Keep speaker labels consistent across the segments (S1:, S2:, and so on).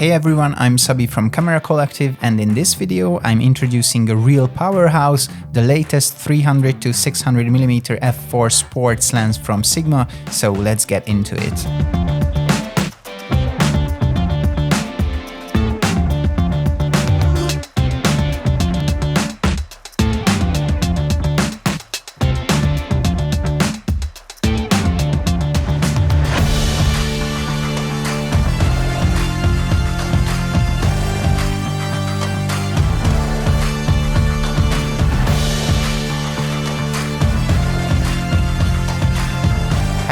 S1: Hey everyone, I'm Sabi from Camera Collective, and in this video I'm introducing a real powerhouse, the latest 300 to 600mm f4 sports lens from Sigma, so let's get into it.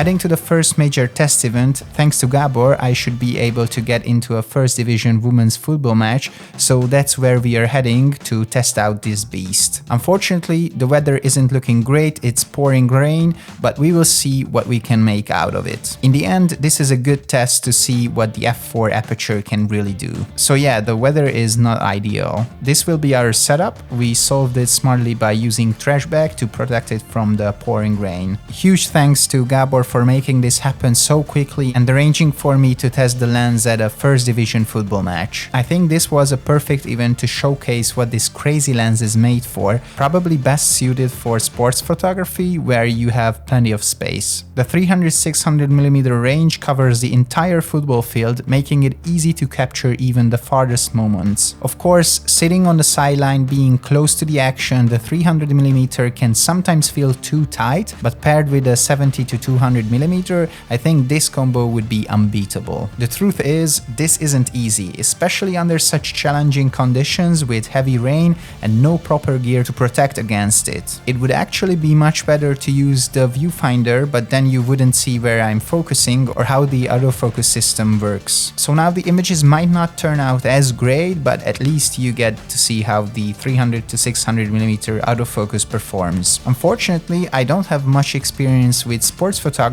S1: Heading to the first major test event, thanks to Gabor, I should be able to get into a first division women's football match, so that's where we are heading to test out this beast. Unfortunately, the weather isn't looking great, it's pouring rain, but we will see what we can make out of it. In the end, this is a good test to see what the f4 aperture can really do. So yeah, the weather is not ideal. This will be our setup. We solved it smartly by using trash bag to protect it from the pouring rain. Huge thanks to Gabor for making this happen so quickly and arranging for me to test the lens at a first division football match. I think this was a perfect event to showcase what this crazy lens is made for, probably best suited for sports photography where you have plenty of space. The 300-600mm range covers the entire football field, making it easy to capture even the farthest moments. Of course, sitting on the sideline being close to the action, the 300mm can sometimes feel too tight, but paired with a 70 to 200mm, I think this combo would be unbeatable. The truth is, this isn't easy, especially under such challenging conditions with heavy rain and no proper gear to protect against it. It would actually be much better to use the viewfinder, but then you wouldn't see where I'm focusing or how the autofocus system works. So now the images might not turn out as great, but at least you get to see how the 300 to 600mm autofocus performs. Unfortunately, I don't have much experience with sports photography,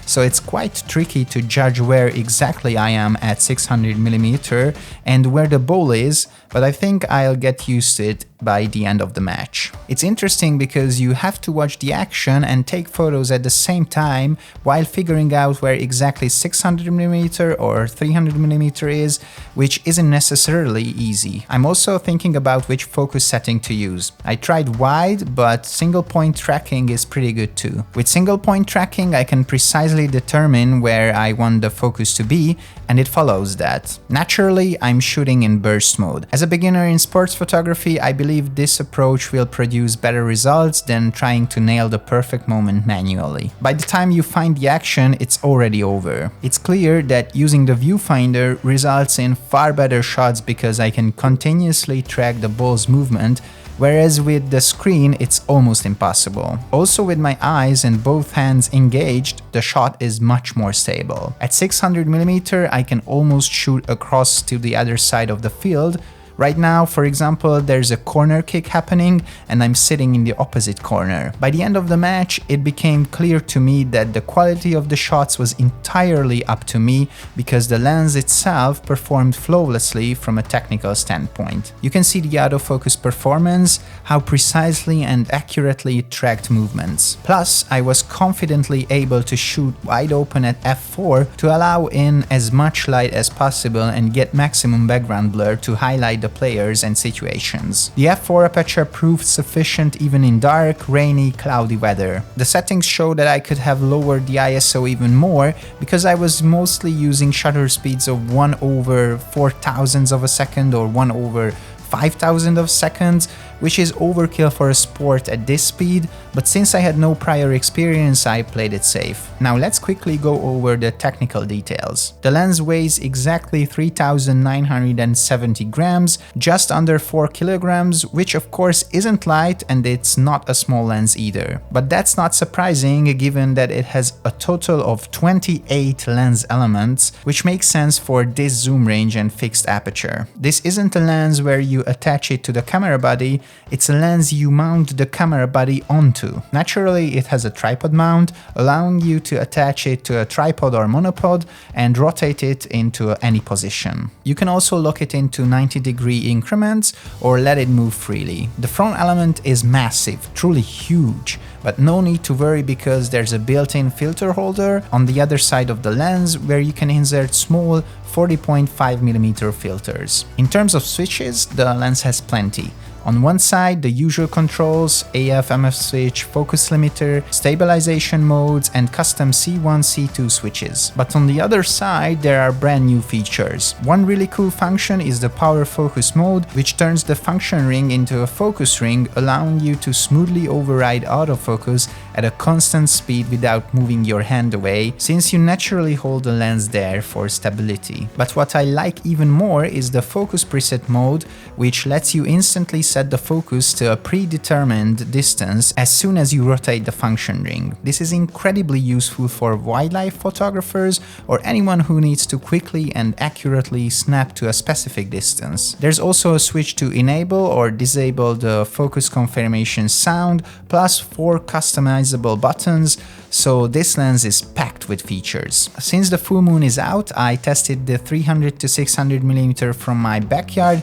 S1: so it's quite tricky to judge where exactly I am at 600mm and where the ball is, but I think I'll get used to it by the end of the match. It's interesting because you have to watch the action and take photos at the same time while figuring out where exactly 600mm or 300mm is, which isn't necessarily easy. I'm also thinking about which focus setting to use. I tried wide, but single point tracking is pretty good too. With single point tracking, I can precisely determine where I want the focus to be, and it follows that. Naturally, I'm shooting in burst mode. As a beginner in sports photography, I believe this approach will produce better results than trying to nail the perfect moment manually. By the time you find the action, it's already over. It's clear that using the viewfinder results in far better shots because I can continuously track the ball's movement, whereas with the screen it's almost impossible. Also, with my eyes and both hands engaged, the shot is much more stable. At 600mm I can almost shoot across to the other side of the field. Right now, for example, there's a corner kick happening and I'm sitting in the opposite corner. By the end of the match, it became clear to me that the quality of the shots was entirely up to me because the lens itself performed flawlessly from a technical standpoint. You can see the autofocus performance, how precisely and accurately it tracked movements. Plus, I was confidently able to shoot wide open at f4 to allow in as much light as possible and get maximum background blur to highlight the players and situations. The f4 aperture proved sufficient even in dark, rainy, cloudy weather. The settings show that I could have lowered the ISO even more because I was mostly using shutter speeds of 1/4000th of a second or 1/5000th of seconds, which is overkill for a sport at this speed, but since I had no prior experience, I played it safe. Now let's quickly go over the technical details. The lens weighs exactly 3,970 grams, just under 4 kilograms, which of course isn't light and it's not a small lens either. But that's not surprising given that it has a total of 28 lens elements, which makes sense for this zoom range and fixed aperture. This isn't a lens where you attach it to the camera body, it's a lens you mount the camera body onto. Naturally, it has a tripod mount, allowing you to attach it to a tripod or monopod and rotate it into any position. You can also lock it into 90-degree increments or let it move freely. The front element is massive, truly huge, but no need to worry because there's a built-in filter holder on the other side of the lens where you can insert small 40.5mm filters. In terms of switches, the lens has plenty. On one side, the usual controls, AF, MF switch, focus limiter, stabilization modes, and custom C1, C2 switches. But on the other side, there are brand new features. One really cool function is the power focus mode, which turns the function ring into a focus ring, allowing you to smoothly override autofocus at a constant speed without moving your hand away, since you naturally hold the lens there for stability. But what I like even more is the focus preset mode, which lets you instantly set the focus to a predetermined distance as soon as you rotate the function ring. This is incredibly useful for wildlife photographers or anyone who needs to quickly and accurately snap to a specific distance. There's also a switch to enable or disable the focus confirmation sound, plus 4 customizable buttons, so this lens is packed with features. Since the full moon is out, I tested the 300 to 600mm from my backyard,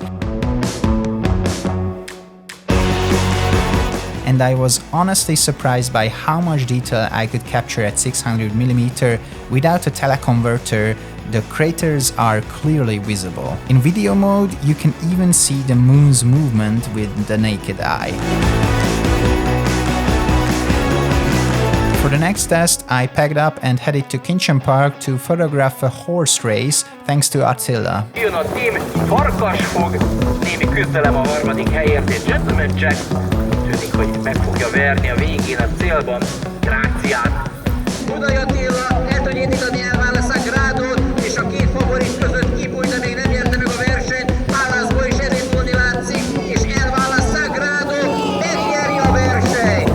S1: and I was honestly surprised by how much detail I could capture at 600mm without a teleconverter. The craters are clearly visible. In video mode, you can even see the moon's movement with the naked eye. For the next test, I packed up and headed to Kinchem Park to photograph a horse race thanks to Attila.
S2: Jön a team, farkasfog, némi küzdelem a harmadik helyért és Gentleman Jack. Tűnik, hogy meg fogja verni a végén a célban Gráciát. Budai Attila el tud indítani Elvála Sagrado-t, és a két favorit között kibújt, de még nem nyerte meg a versenyt. Válaszból is elindulni látszik, és Elvála Sagrado megnyeri a versenyt.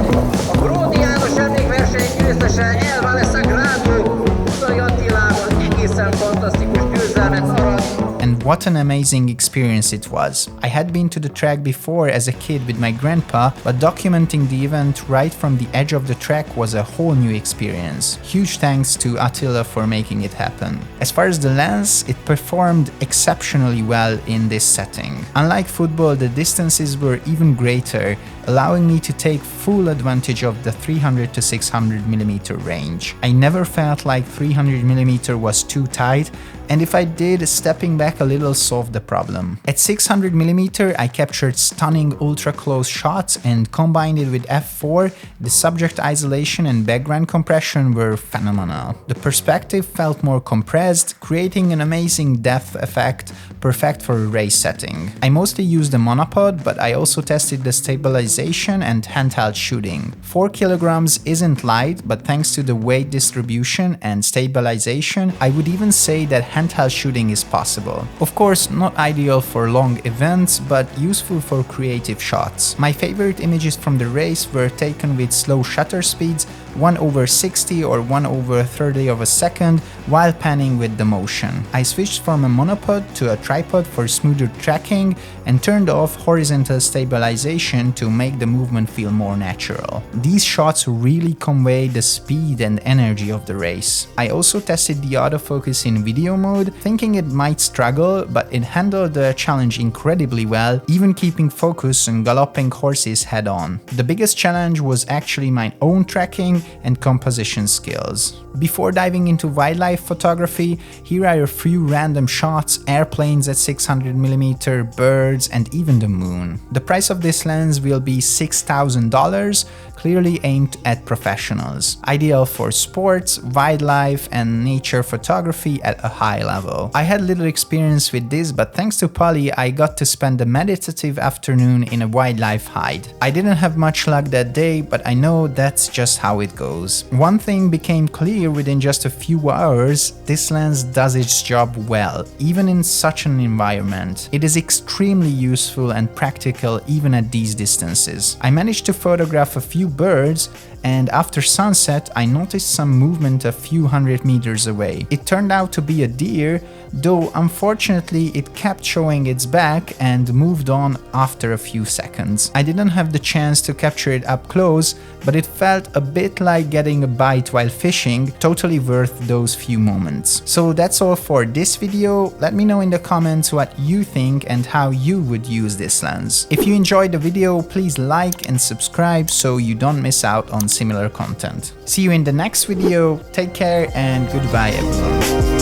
S2: A Bródi János emlékverseny győztese Elvála Sagrado Budai Attilával egészen fantasztikus győzelmet arat.
S1: And what an amazing experience it was. I had been to the track before as a kid with my grandpa, but documenting the event right from the edge of the track was a whole new experience. Huge thanks to Attila for making it happen. As far as the lens, it performed exceptionally well in this setting. Unlike football, the distances were even greater, allowing me to take full advantage of the 300 to 600mm range. I never felt like 300mm was too tight, and if I did, stepping back a little solved the problem. At 600mm, I captured stunning ultra-close shots and combined it with f4, the subject isolation and background compression were phenomenal. The perspective felt more compressed, creating an amazing depth effect, perfect for a race setting. I mostly used the monopod, but I also tested the stabilization and handheld shooting. 4 kilograms isn't light, but thanks to the weight distribution and stabilization, I would even say that handheld shooting is possible. Of course, not ideal for long events, but useful for creative shots. My favorite images from the race were taken with slow shutter speeds, 1/60 or 1/30 of a second, while panning with the motion. I switched from a monopod to a tripod for smoother tracking and turned off horizontal stabilization to make the movement feel more natural. These shots really convey the speed and energy of the race. I also tested the autofocus in video mode, thinking it might struggle, but it handled the challenge incredibly well, even keeping focus on galloping horses head on. The biggest challenge was actually my own tracking and composition skills. Before diving into wildlife photography, here are a few random shots: airplanes at 600mm, birds, and even the moon. The price of this lens will be $6,000, clearly aimed at professionals. Ideal for sports, wildlife, and nature photography at a high level. I had little experience with this, but thanks to Polly, I got to spend a meditative afternoon in a wildlife hide. I didn't have much luck that day, but I know that's just how it goes. One thing became clear within just a few hours: this lens does its job well, even in such an environment. It is extremely useful and practical even at these distances. I managed to photograph a few birds, and after sunset I noticed some movement a few hundred meters away. It turned out to be a deer, though unfortunately it kept showing its back and moved on after a few seconds. I didn't have the chance to capture it up close, but it felt a bit like getting a bite while fishing, totally worth those few moments. So that's all for this video. Let me know in the comments what you think and how you would use this lens. If you enjoyed the video, please like and subscribe so you don't miss out on similar content. See you in the next video, take care and goodbye everyone.